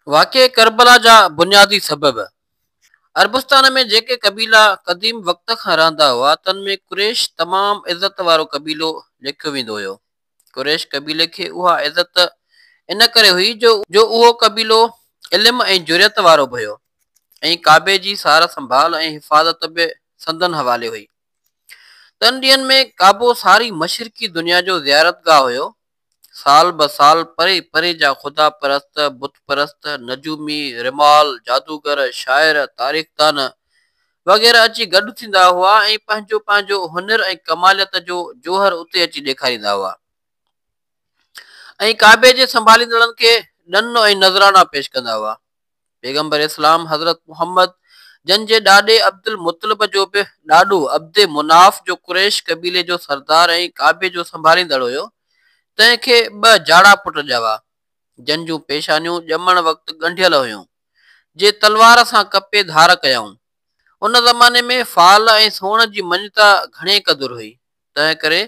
वाक़ई करबला जा बुनियादी सबब। अरबस्तान में जेके कबीला क़दीम वक़्त खां रहंदा हुआ तन में कुरैश तमाम इज़त वारो कबीलो लिखियो वेंदो हुयो। कुरैश कबीले खे उहा इज़त इन करे हुई जो उहो कबीलो इल्म ऐं जुरियत वारो बि हुयो ऐं काबे जी सार संभाल ऐं हिफ़ाज़त बि संदन हवाले हुई। तन ॾींहंनि में काबो सारी मशरिकी दुनिया जो ज़ियारतगाह हुयो। साल ब साल परे परे जा ख़ुदा परस्त, बुत परस्त, नजूमी, रिमाल, जादूगर, शाइर, तारीख़दान वग़ैरह अची गॾु थींदा हुआ ऐं पंहिंजो पंहिंजो हुनर ऐं कमालियत जो जोहर उते अची ॾेखारींदा हुआ ऐं काबे जे संभालींदड़नि खे ॾन ऐं नज़राना पेश कंदा हुआ। पैगंबर इस्लाम हज़रत मोहम्मद जन जे ॾाॾे अब्दुल मुतलिब जो बि ॾाॾो अब्दे मुनाफ़ जो कुरैश कबीले जो सरदार ऐं काबे जो संभालींदड़ हुयो। तंहिंखे ॿ जाड़ा पुट ॼावा जन जूं पेशानियूं ॼमण वक़्तु ॻंढियल हुयूं जे तलवार सां कपे धार कयाऊं। उन ज़माने में फाल ऐं सोण जी मञता घणे क़दुरु हुई। तंहिं करे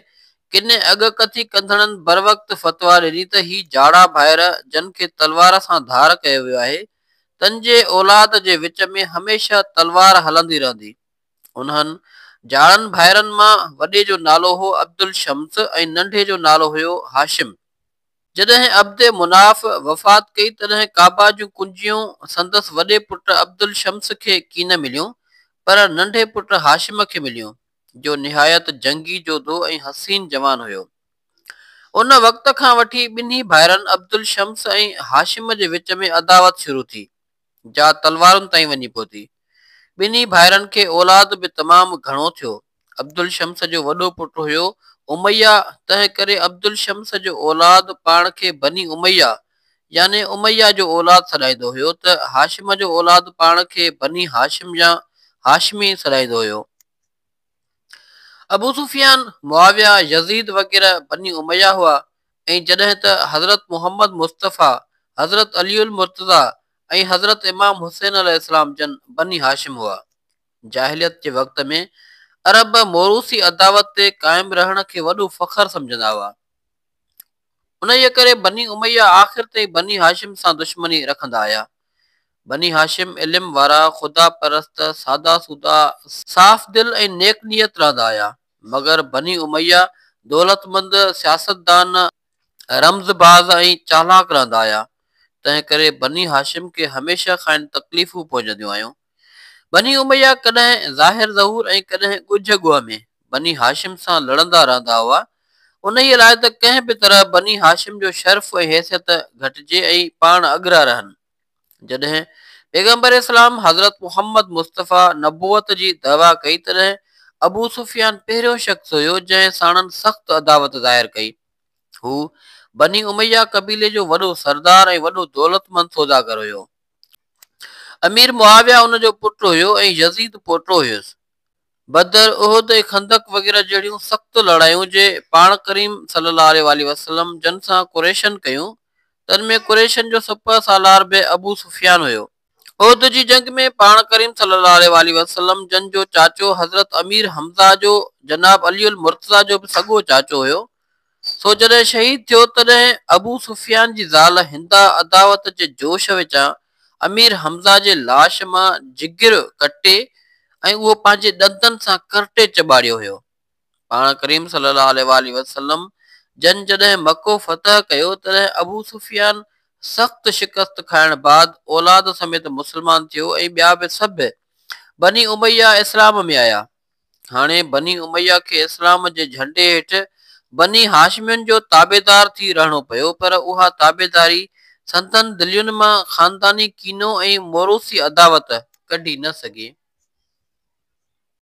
किने अॻ कथी कंदड़नि बर वक़्तु फ़तवा ॾिनी त ही जाड़ा भाइर जन खे तलवार सां धार कयो वियो आहे तन जे औलाद जे विच में हमेशह तलवार हलंदी रहंदी। उन्हनि जाड़नि भाइरनि मां वॾे जो नालो हो अब्दुल शम्स ऐं नंढे जो नालो हुयो हाशिम। जॾहिं अब्दे मुनाफ़ वफ़ात कई तॾहिं काबा जूं कुंजियूं संदसि वॾे पुट अब्दुल शम्स खे कीन मिलियूं पर नंढे पुट हाशिम खे मिलियूं जो निहायत जंगी जोधो ऐं हसीन जवान हुयो। उन वक़्त खां वठी ॿिन्ही भाइरनि अब्दुल शम्स ऐं हाशिम जे विच में अदावत शुरू थी जा तलवारुनि ताईं वञी पहुती। ॿिन्ही भाइरनि खे औलाद बि तमामु घणो थियो। अब्दुल शम्स जो वॾो पुटु हुयो उमैया, तंहिं करे अब्दुल शम्स जो औलाद पाण खे बनी उमैया याने उमैया जो औलाद सॾाईंदो हुयो त हाशिम जो औलाद पाण खे बनी हाशिम या हाशमी सॾाईंदो हुयो। अबू सुफियान, मुआविया, यज़ीद वग़ैरह बनी उमैया हुआ ऐं जॾहिं त हज़रत मोहम्मद मुस्तफ़ा, हज़रत अलीउल मुर्तज़ा ऐं हज़रत इमाम हुसैन अलैहिस्सलाम जन बनी हाशिम हुआ। जाहिलियत जे वक़्त में अरब मोरूसी अदावत ते क़ाइमु रहण खे वॾो फ़ख्र सम्झंदा हुआ। उन करे बनी उमैया आख़िर ताईं बनी हाशिम सां दुश्मनी रखंदा आया। बनी हाशिम इल्म वारा, ख़ुदा परस्त, सादा सूदा, साफ़ दिल ऐं नेक नियत रहंदा आया। मगर बनी उमैया दौलतमंद, सियासतदान, रमज़बाज़ ऐं चालाक रहंदा आया। तंहिं करे बनी हाशिम खे हमेशह खां तकलीफ़ूं पहुचंदियूं आहियूं। बनी उमैया कॾहिं ज़ाहिर ज़हूर ऐं कॾहिं ॻुझ गुह में बनी हाशिम सां लड़ंदा रहंदा हुआ। उन लाइ त कंहिं बि तरह बनी हाशिम जो शर्फ़ ऐं हैसियत घटिजे ऐं पाण अॻिरा रहनि। जॾहिं पैगंबर इस्लाम हज़रत मोहम्मद मुस्तफ़ा नबूवत जी दवा कई तॾहिं अबू सुफियान पहिरियों शख़्स हुयो जंहिं साणनि सख़्त अदावत ज़ाहिर कई। हू बनी उमैया कबीले जो वॾो सरदार ऐं वॾो दौलतमंद सौदागर हुयो। अमीर मुआविया उन जो पुटु हुयो ऐं यज़ीद पोटो हुयुसि। बदर, उहद ऐं खंदक वग़ैरह जहिड़ियूं सख़्त लड़ायूं जे पाण करीम सल्लल्लाहु अलैहि वसल्लम जन सां कुरैशन कयूं तन में कुरैशन जो सफ़ सालार बि अबू सुफियान हुयो। उहद जी जंग में पाण करीम सल्लल्लाहु अलैहि वसल्लम जन जो चाचो हज़रत अमीर हमज़ा जो जनाब अलीउल मुर्तज़ा जो बि सॻो चाचो हुयो। सो जॾहिं शहीद थियो तॾहिं अबू सुफियान जी ज़ाल हिंदा अदावत जे जोश विचां अमीर हमज़ा जे लाश मां जिगर कटे ऐं उहो पंहिंजे ॾंदनि सां करटे चॿाड़ियो हुयो। पाण करीम सल्लल्लाहु अलैहि वसल्लम जन जॾहिं मको फ़तह कयो तॾहिं अबू सुफियान सख़्त शिकस्त खाइण बाद औलाद समेत मुस्लमान थियो ऐं ॿिया बि सभु बनी उमैया इस्लाम में आया। हाणे बनी उमैया खे इस्लाम जे झंडे हेठि बनी हाशिमियुनि जो ताबेदार थी रहणो पियो पर उहा ताबेदारी संदनि दिलियुनि मां ख़ानदानी कीनो ऐं मोरूसी अदावत कढी न सघे।